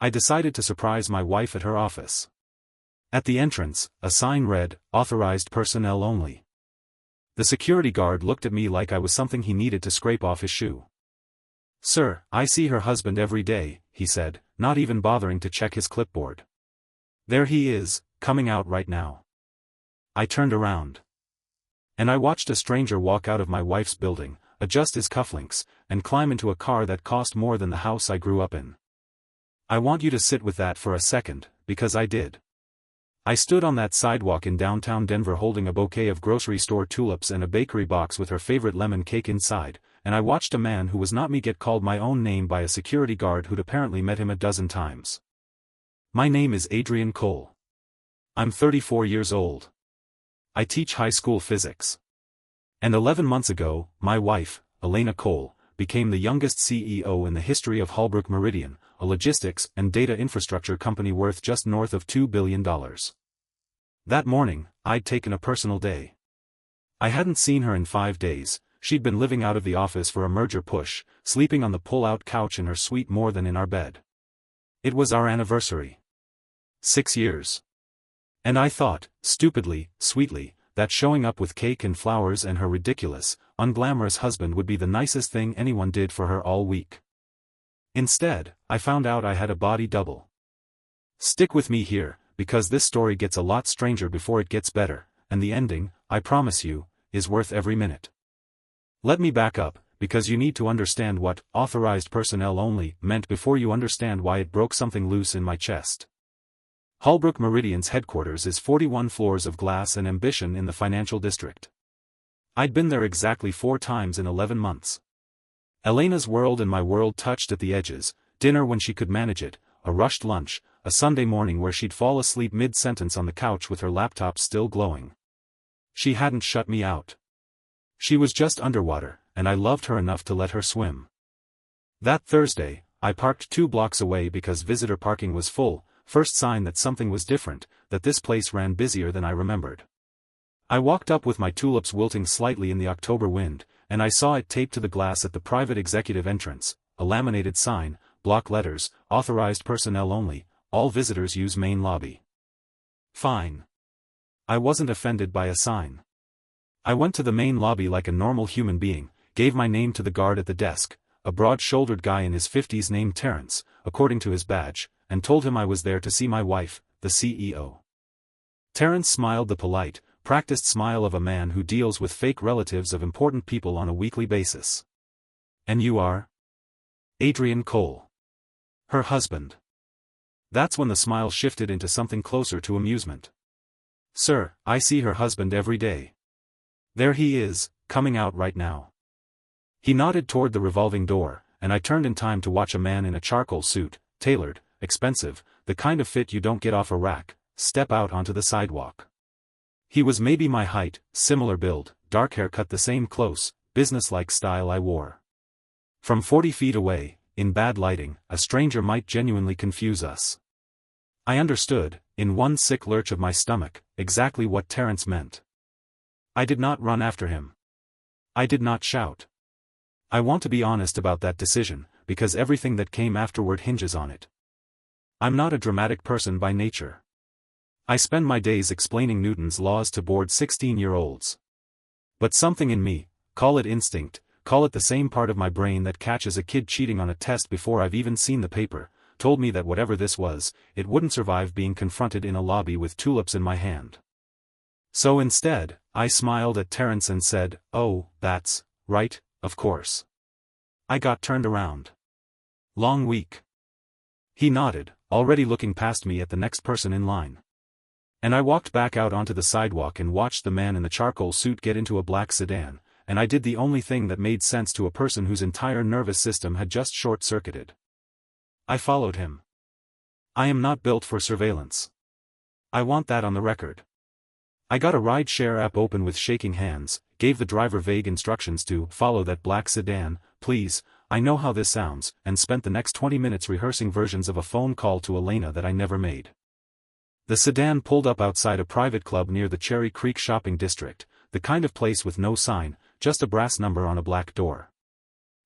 I decided to surprise my wife at her office. At the entrance, a sign read, "Authorized personnel only." The security guard looked at me like I was something he needed to scrape off his shoe. "Sir, I see her husband every day," he said, not even bothering to check his clipboard. "There he is, coming out right now." I turned around. And I watched a stranger walk out of my wife's building, adjust his cufflinks, and climb into a car that cost more than the house I grew up in. I want you to sit with that for a second, because I did. I stood on that sidewalk in downtown Denver holding a bouquet of grocery store tulips and a bakery box with her favorite lemon cake inside, and I watched a man who was not me get called my own name by a security guard who'd apparently met him a dozen times. My name is Adrian Cole. I'm 34 years old. I teach high school physics. And 11 months ago, my wife, Elena Cole, became the youngest CEO in the history of Holbrook Meridian, a logistics and data infrastructure company worth just north of $2 billion. That morning, I'd taken a personal day. I hadn't seen her in 5 days. She'd been living out of the office for a merger push, sleeping on the pull-out couch in her suite more than in our bed. It was our anniversary. 6 years. And I thought, stupidly, sweetly, that showing up with cake and flowers and her ridiculous, unglamorous husband would be the nicest thing anyone did for her all week. Instead, I found out I had a body double. Stick with me here, because this story gets a lot stranger before it gets better, and the ending, I promise you, is worth every minute. Let me back up, because you need to understand what "authorized personnel only" meant before you understand why it broke something loose in my chest. Holbrook Meridian's headquarters is 41 floors of glass and ambition in the financial district. I'd been there exactly 4 times in 11 months. Elena's world and my world touched at the edges: dinner when she could manage it, a rushed lunch, a Sunday morning where she'd fall asleep mid-sentence on the couch with her laptop still glowing. She hadn't shut me out. She was just underwater, and I loved her enough to let her swim. That Thursday, I parked 2 blocks away because visitor parking was full, first sign that something was different, that this place ran busier than I remembered. I walked up with my tulips wilting slightly in the October wind, and I saw it taped to the glass at the private executive entrance, a laminated sign, block letters, "Authorized personnel only, all visitors use main lobby." Fine. I wasn't offended by a sign. I went to the main lobby like a normal human being, gave my name to the guard at the desk, a broad-shouldered guy in his 50s named Terrence, according to his badge, and told him I was there to see my wife, the CEO. Terrence smiled the polite, practiced smile of a man who deals with fake relatives of important people on a weekly basis. "And you are?" "Adrian Cole. Her husband." That's when the smile shifted into something closer to amusement. "Sir, I see her husband every day. There he is, coming out right now." He nodded toward the revolving door, and I turned in time to watch a man in a charcoal suit, tailored, expensive, the kind of fit you don't get off a rack, step out onto the sidewalk. He was maybe my height, similar build, dark hair cut the same close, business-like style I wore. From 40 feet away, in bad lighting, a stranger might genuinely confuse us. I understood, in one sick lurch of my stomach, exactly what Terrence meant. I did not run after him. I did not shout. I want to be honest about that decision, because everything that came afterward hinges on it. I'm not a dramatic person by nature. I spend my days explaining Newton's laws to bored 16-year-olds. But something in me, call it instinct, call it the same part of my brain that catches a kid cheating on a test before I've even seen the paper, told me that whatever this was, it wouldn't survive being confronted in a lobby with tulips in my hand. So instead, I smiled at Terrence and said, "Oh, that's right, of course." I got turned around. "Long week?" He nodded, already looking past me at the next person in line. And I walked back out onto the sidewalk and watched the man in the charcoal suit get into a black sedan, and I did the only thing that made sense to a person whose entire nervous system had just short-circuited. I followed him. I am not built for surveillance. I want that on the record. I got a ride-share app open with shaking hands, gave the driver vague instructions to "follow that black sedan, please, I know how this sounds," and spent the next 20 minutes rehearsing versions of a phone call to Elena that I never made. The sedan pulled up outside a private club near the Cherry Creek shopping district, the kind of place with no sign, just a brass number on a black door.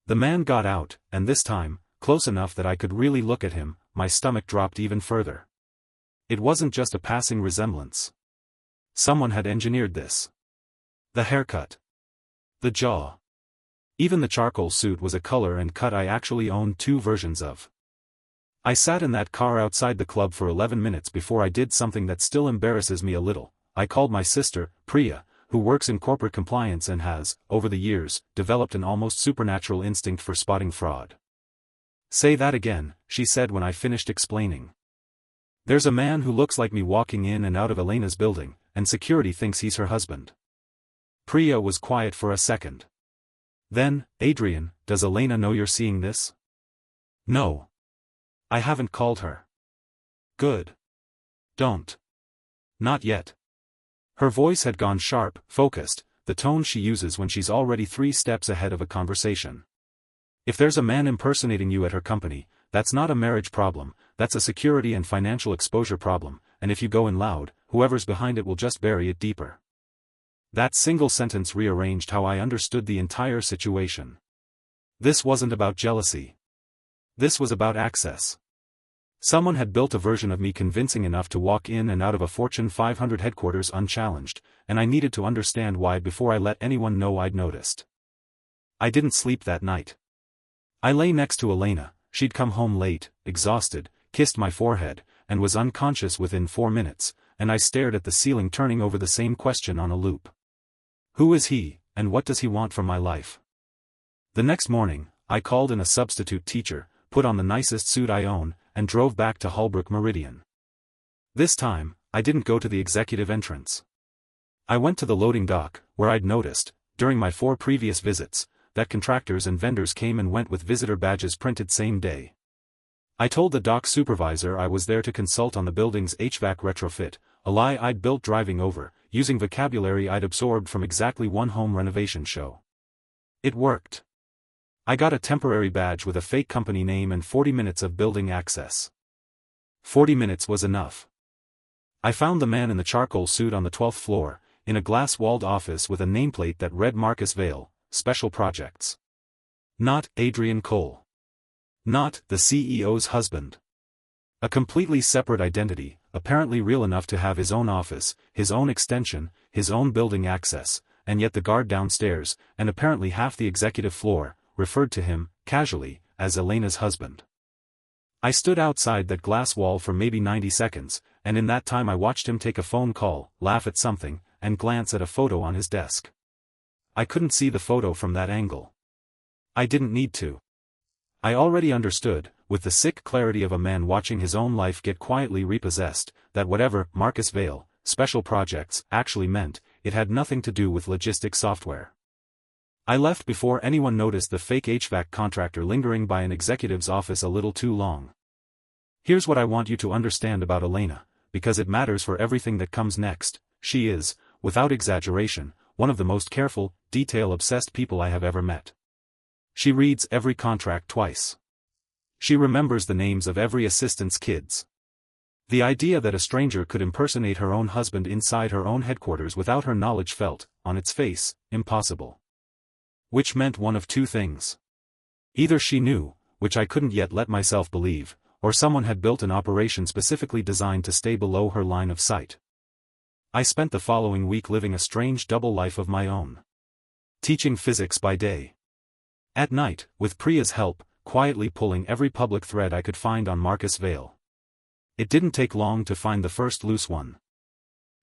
The man got out, and this time, close enough that I could really look at him, my stomach dropped even further. It wasn't just a passing resemblance. Someone had engineered this. The haircut. The jaw. Even the charcoal suit was a color and cut I actually owned 2 versions of. I sat in that car outside the club for 11 minutes before I did something that still embarrasses me a little. I called my sister, Priya, who works in corporate compliance and has, over the years, developed an almost supernatural instinct for spotting fraud. "Say that again," she said when I finished explaining. "There's a man who looks like me walking in and out of Elena's building, and security thinks he's her husband." Priya was quiet for a second. Then, "Adrian, does Elena know you're seeing this?" "No. I haven't called her." "Good. Don't. Not yet." Her voice had gone sharp, focused, the tone she uses when she's already 3 steps ahead of a conversation. "If there's a man impersonating you at her company, that's not a marriage problem, that's a security and financial exposure problem, and if you go in loud, whoever's behind it will just bury it deeper." That single sentence rearranged how I understood the entire situation. This wasn't about jealousy. This was about access. Someone had built a version of me convincing enough to walk in and out of a Fortune 500 headquarters unchallenged, and I needed to understand why before I let anyone know I'd noticed. I didn't sleep that night. I lay next to Elena. She'd come home late, exhausted, kissed my forehead, and was unconscious within 4 minutes, and I stared at the ceiling turning over the same question on a loop. Who is he, and what does he want from my life? The next morning, I called in a substitute teacher, put on the nicest suit I own, and drove back to Holbrook Meridian. This time, I didn't go to the executive entrance. I went to the loading dock, where I'd noticed, during my 4 previous visits, that contractors and vendors came and went with visitor badges printed same day. I told the dock supervisor I was there to consult on the building's HVAC retrofit, a lie I'd built driving over, using vocabulary I'd absorbed from exactly one home renovation show. It worked. I got a temporary badge with a fake company name and 40 minutes of building access. 40 minutes was enough. I found the man in the charcoal suit on the 12th floor, in a glass-walled office with a nameplate that read Marcus Vale, Special Projects. Not Adrian Cole. Not the CEO's husband. A completely separate identity, apparently real enough to have his own office, his own extension, his own building access, and yet the guard downstairs, and apparently half the executive floor, referred to him, casually, as Elena's husband. I stood outside that glass wall for maybe 90 seconds, and in that time I watched him take a phone call, laugh at something, and glance at a photo on his desk. I couldn't see the photo from that angle. I didn't need to. I already understood, with the sick clarity of a man watching his own life get quietly repossessed, that whatever Marcus Vale, Special Projects, actually meant, it had nothing to do with logistics software. I left before anyone noticed the fake HVAC contractor lingering by an executive's office a little too long. Here's what I want you to understand about Elena, because it matters for everything that comes next. She is, without exaggeration, one of the most careful, detail-obsessed people I have ever met. She reads every contract twice. She remembers the names of every assistant's kids. The idea that a stranger could impersonate her own husband inside her own headquarters without her knowledge felt, on its face, impossible. Which meant one of 2 things. Either she knew, which I couldn't yet let myself believe, or someone had built an operation specifically designed to stay below her line of sight. I spent the following week living a strange double life of my own. Teaching physics by day. At night, with Priya's help, quietly pulling every public thread I could find on Marcus Vale. It didn't take long to find the first loose one.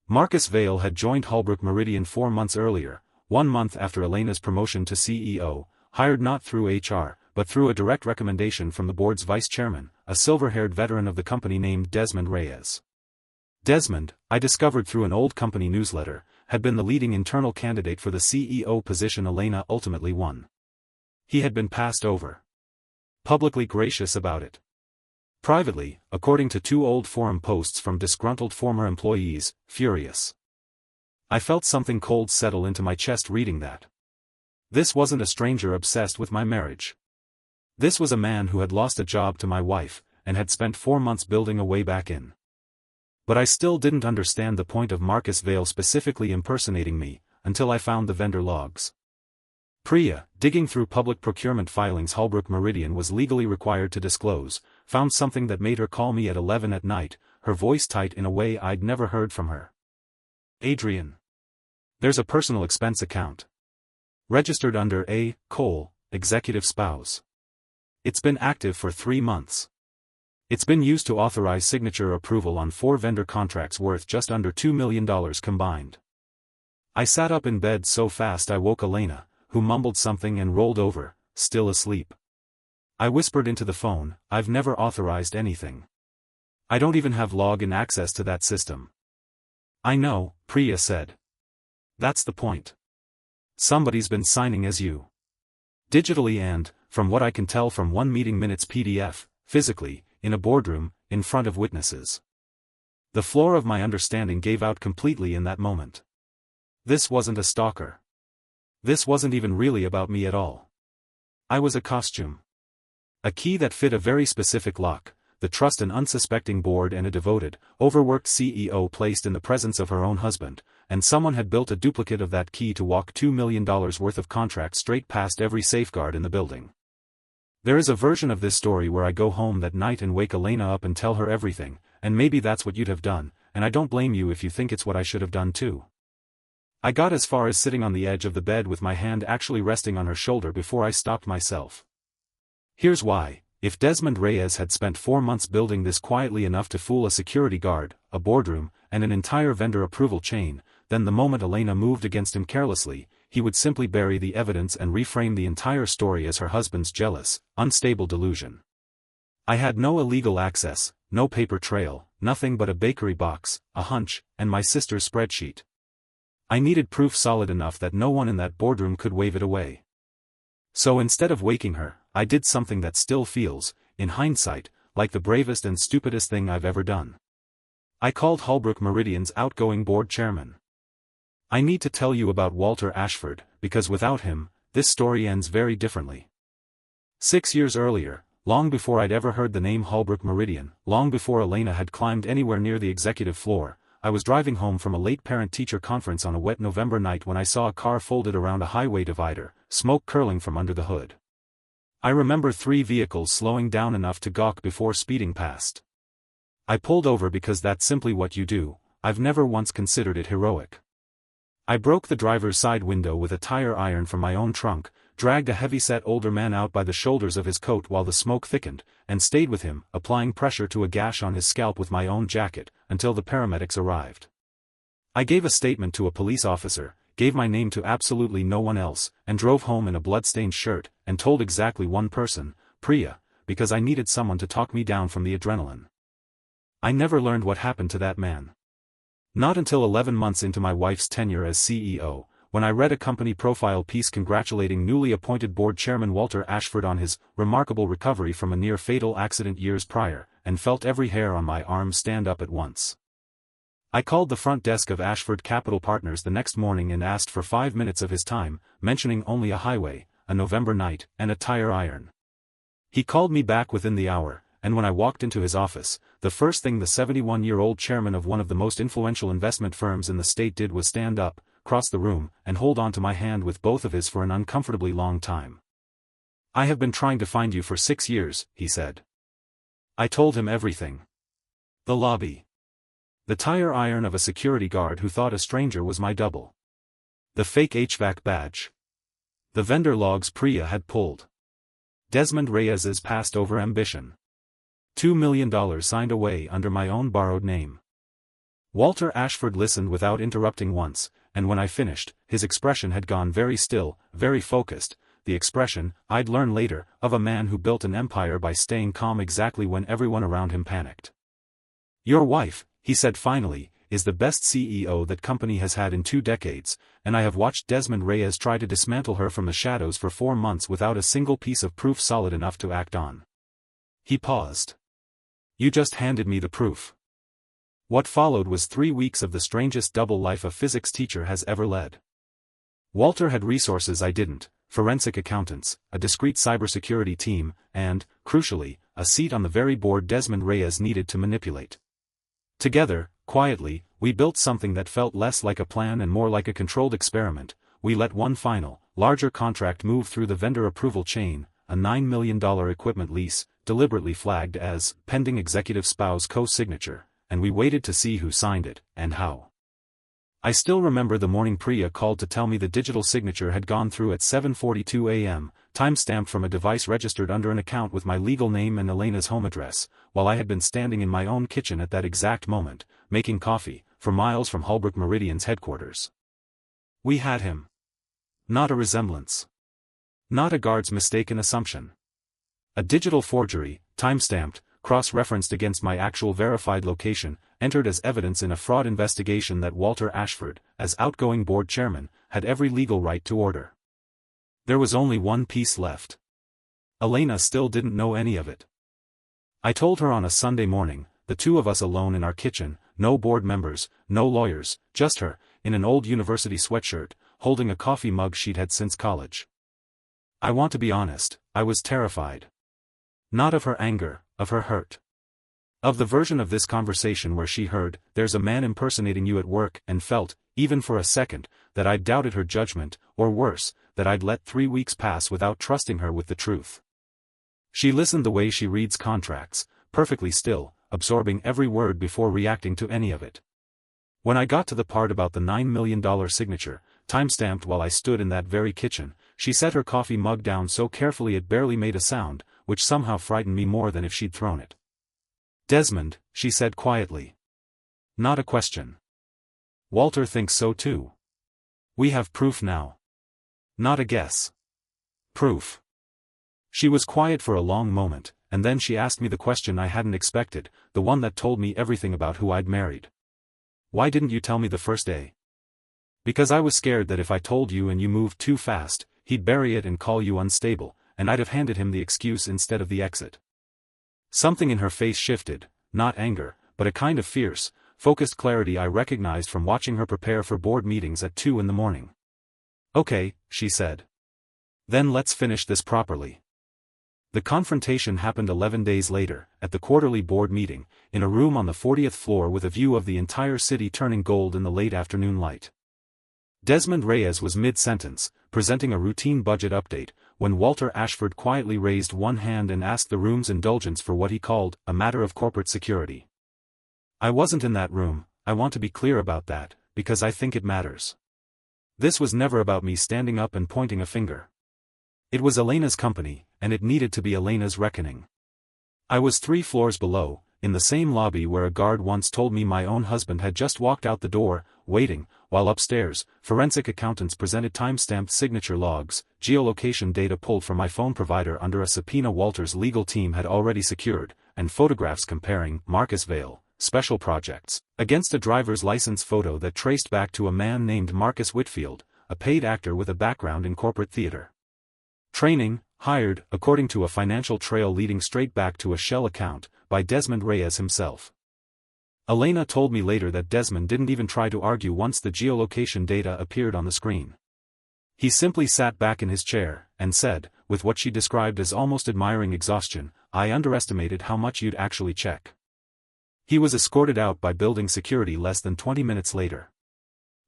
Marcus Vale had joined Holbrook Meridian 4 months earlier, 1 month after Elena's promotion to CEO, hired not through HR, but through a direct recommendation from the board's vice chairman, a silver-haired veteran of the company named Desmond Reyes. Desmond, I discovered through an old company newsletter, had been the leading internal candidate for the CEO position Elena ultimately won. He had been passed over. Publicly gracious about it. Privately, according to 2 old forum posts from disgruntled former employees, furious. I felt something cold settle into my chest reading that. This wasn't a stranger obsessed with my marriage. This was a man who had lost a job to my wife, and had spent 4 months building a way back in. But I still didn't understand the point of Marcus Vale specifically impersonating me, until I found the vendor logs. Priya, digging through public procurement filings Holbrook Meridian was legally required to disclose, found something that made her call me at 11 at night, her voice tight in a way I'd never heard from her. Adrian. There's a personal expense account. Registered under A. Cole, executive spouse. It's been active for 3 months. It's been used to authorize signature approval on 4 vendor contracts worth just under $2 million combined. I sat up in bed so fast I woke Elena, who mumbled something and rolled over, still asleep. I whispered into the phone, I've never authorized anything. I don't even have login access to that system. I know, Priya said. That's the point. Somebody's been signing as you. Digitally and, from what I can tell from 1 meeting minutes PDF, physically, in a boardroom, in front of witnesses. The floor of my understanding gave out completely in that moment. This wasn't a stalker. This wasn't even really about me at all. I was a costume. A key that fit a very specific lock, the trust an unsuspecting board and a devoted, overworked CEO placed in the presence of her own husband, and someone had built a duplicate of that key to walk $2 million worth of contracts straight past every safeguard in the building. There is a version of this story where I go home that night and wake Elena up and tell her everything, and maybe that's what you'd have done, and I don't blame you if you think it's what I should have done too. I got as far as sitting on the edge of the bed with my hand actually resting on her shoulder before I stopped myself. Here's why. If Desmond Reyes had spent 4 months building this quietly enough to fool a security guard, a boardroom, and an entire vendor approval chain, then the moment Elena moved against him carelessly, he would simply bury the evidence and reframe the entire story as her husband's jealous, unstable delusion. I had no illegal access, no paper trail, nothing but a bakery box, a hunch, and my sister's spreadsheet. I needed proof solid enough that no one in that boardroom could wave it away. So instead of waking her, I did something that still feels, in hindsight, like the bravest and stupidest thing I've ever done. I called Holbrook Meridian's outgoing board chairman. I need to tell you about Walter Ashford, because without him, this story ends very differently. 6 years earlier, long before I'd ever heard the name Holbrook Meridian, long before Elena had climbed anywhere near the executive floor, I was driving home from a late parent-teacher conference on a wet November night when I saw a car folded around a highway divider, smoke curling from under the hood. I remember 3 vehicles slowing down enough to gawk before speeding past. I pulled over because that's simply what you do. I've never once considered it heroic. I broke the driver's side window with a tire iron from my own trunk, dragged a heavy-set older man out by the shoulders of his coat while the smoke thickened, and stayed with him, applying pressure to a gash on his scalp with my own jacket, until the paramedics arrived. I gave a statement to a police officer, gave my name to absolutely no one else, and drove home in a blood-stained shirt, and told exactly one person, Priya, because I needed someone to talk me down from the adrenaline. I never learned what happened to that man. Not until 11 months into my wife's tenure as CEO, when I read a company profile piece congratulating newly appointed board chairman Walter Ashford on his remarkable recovery from a near-fatal accident years prior, and felt every hair on my arm stand up at once. I called the front desk of Ashford Capital Partners the next morning and asked for 5 minutes of his time, mentioning only a highway, a November night, and a tire iron. He called me back within the hour, and when I walked into his office, the first thing the 71-year-old chairman of one of the most influential investment firms in the state did was stand up, cross the room, and hold on to my hand with both of his for an uncomfortably long time. I have been trying to find you for 6 years, he said. I told him everything. The lobby. The tire iron of a security guard who thought a stranger was my double. The fake HVAC badge. The vendor logs Priya had pulled. Desmond Reyes's passed-over ambition. $2 million signed away under my own borrowed name. Walter Ashford listened without interrupting once, and when I finished, his expression had gone very still, very focused, the expression, I'd learn later, of a man who built an empire by staying calm exactly when everyone around him panicked. Your wife, he said finally, is the best CEO that company has had in 2 decades, and I have watched Desmond Reyes try to dismantle her from the shadows for 4 months without a single piece of proof solid enough to act on. He paused. You just handed me the proof. What followed was 3 weeks of the strangest double life a physics teacher has ever led. Walter had resources I didn't, forensic accountants, a discreet cybersecurity team, and, crucially, a seat on the very board Desmond Reyes needed to manipulate. Together, quietly, we built something that felt less like a plan and more like a controlled experiment, we let one final, larger contract move through the vendor approval chain, a $9 million equipment lease, deliberately flagged as pending executive spouse co-signature, and we waited to see who signed it, and how. I still remember the morning Priya called to tell me the digital signature had gone through at 7:42 a.m., time-stamped from a device registered under an account with my legal name and Elena's home address, while I had been standing in my own kitchen at that exact moment, making coffee, for miles from Holbrook Meridian's headquarters. We had him. Not a resemblance. Not a guard's mistaken assumption. A digital forgery, time-stamped, cross-referenced against my actual verified location, entered as evidence in a fraud investigation that Walter Ashford, as outgoing board chairman, had every legal right to order. There was only one piece left. Elena still didn't know any of it. I told her on a Sunday morning, the two of us alone in our kitchen, no board members, no lawyers, just her, in an old university sweatshirt, holding a coffee mug she'd had since college. I want to be honest, I was terrified. Not of her anger, of her hurt. Of the version of this conversation where she heard, "There's a man impersonating you at work," and felt, even for a second, that I'd doubted her judgment, or worse, that I'd let 3 weeks pass without trusting her with the truth. She listened the way she reads contracts, perfectly still, absorbing every word before reacting to any of it. When I got to the part about the $9 million signature, time-stamped while I stood in that very kitchen, she set her coffee mug down so carefully it barely made a sound, which somehow frightened me more than if she'd thrown it. "Desmond," she said quietly. Not a question. "Walter thinks so too. We have proof now." Not a guess. Proof. She was quiet for a long moment, and then she asked me the question I hadn't expected, the one that told me everything about who I'd married. "Why didn't you tell me the first day?" "Because I was scared that if I told you and you moved too fast, he'd bury it and call you unstable, and I'd have handed him the excuse instead of the exit." Something in her face shifted, not anger, but a kind of fierce, focused clarity I recognized from watching her prepare for board meetings at 2 in the morning. "Okay," she said. "Then let's finish this properly." The confrontation happened 11 days later, at the quarterly board meeting, in a room on the 40th floor with a view of the entire city turning gold in the late afternoon light. Desmond Reyes was mid-sentence, presenting a routine budget update, when Walter Ashford quietly raised one hand and asked the room's indulgence for what he called, a matter of corporate security. I wasn't in that room, I want to be clear about that, because I think it matters. This was never about me standing up and pointing a finger. It was Elena's company, and it needed to be Elena's reckoning. I was 3 floors below, in the same lobby where a guard once told me my own husband had just walked out the door, waiting, while upstairs, forensic accountants presented time-stamped signature logs, geolocation data pulled from my phone provider under a subpoena Walter's legal team had already secured, and photographs comparing Marcus Vale, special projects, against a driver's license photo that traced back to a man named Marcus Whitfield, a paid actor with a background in corporate theater. Training, hired, according to a financial trail leading straight back to a shell account, by Desmond Reyes himself. Elena told me later that Desmond didn't even try to argue once the geolocation data appeared on the screen. He simply sat back in his chair, and said, with what she described as almost admiring exhaustion, "I underestimated how much you'd actually check." He was escorted out by building security less than 20 minutes later.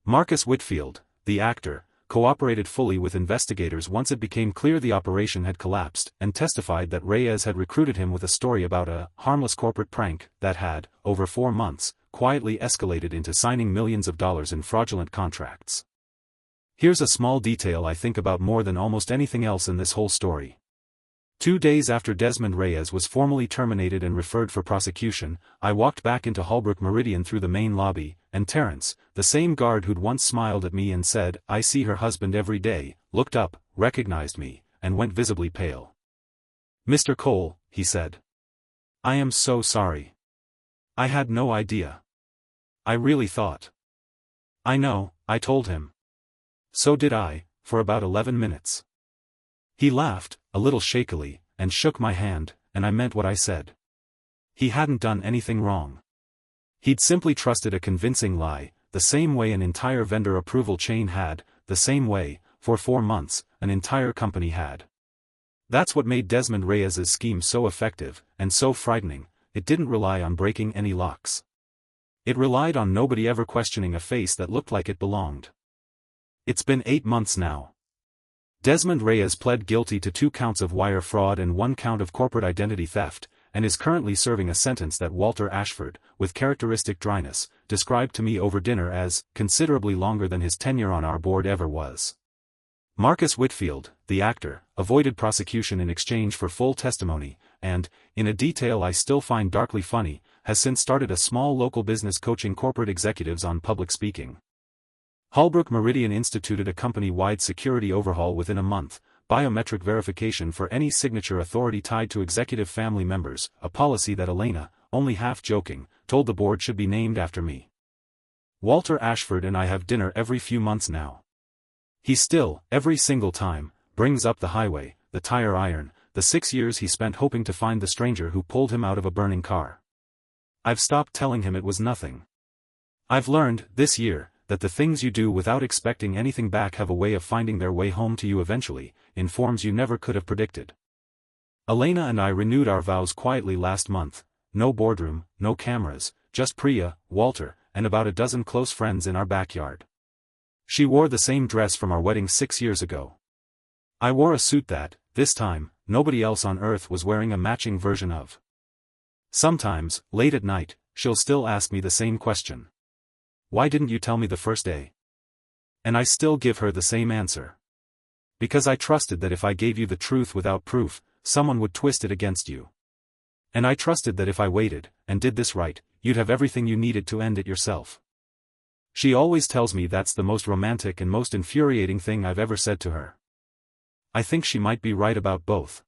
Marcus Whitfield, the actor, cooperated fully with investigators once it became clear the operation had collapsed, and testified that Reyes had recruited him with a story about a harmless corporate prank that had, over 4 months, quietly escalated into signing millions of dollars in fraudulent contracts. Here's a small detail I think about more than almost anything else in this whole story. 2 days after Desmond Reyes was formally terminated and referred for prosecution, I walked back into Holbrook Meridian through the main lobby, and Terence, the same guard who'd once smiled at me and said, "I see her husband every day," looked up, recognized me, and went visibly pale. "Mr. Cole," he said. "I am so sorry. I had no idea. I really thought." "I know," I told him. "So did I, for about 11 minutes. He laughed, a little shakily, and shook my hand, and I meant what I said. He hadn't done anything wrong. He'd simply trusted a convincing lie, the same way an entire vendor approval chain had, the same way, for 4 months, an entire company had. That's what made Desmond Reyes's scheme so effective, and so frightening. It didn't rely on breaking any locks. It relied on nobody ever questioning a face that looked like it belonged. It's been 8 months now. Desmond Reyes pled guilty to 2 counts of wire fraud and 1 count of corporate identity theft, and is currently serving a sentence that Walter Ashford, with characteristic dryness, described to me over dinner as considerably longer than his tenure on our board ever was. Marcus Whitfield, the actor, avoided prosecution in exchange for full testimony, and, in a detail I still find darkly funny, has since started a small local business coaching corporate executives on public speaking. Holbrook Meridian instituted a company-wide security overhaul within a month, biometric verification for any signature authority tied to executive family members, a policy that Elena, only half joking, told the board should be named after me. Walter Ashford and I have dinner every few months now. He still, every single time, brings up the highway, the tire iron, the 6 years he spent hoping to find the stranger who pulled him out of a burning car. I've stopped telling him it was nothing. I've learned, this year, that the things you do without expecting anything back have a way of finding their way home to you eventually, in forms you never could have predicted. Elena and I renewed our vows quietly last month, no boardroom, no cameras, just Priya, Walter, and about a dozen close friends in our backyard. She wore the same dress from our wedding 6 years ago. I wore a suit that, this time, nobody else on earth was wearing a matching version of. Sometimes, late at night, she'll still ask me the same question. Why didn't you tell me the first day? And I still give her the same answer. Because I trusted that if I gave you the truth without proof, someone would twist it against you. And I trusted that if I waited, and did this right, you'd have everything you needed to end it yourself. She always tells me that's the most romantic and most infuriating thing I've ever said to her. I think she might be right about both.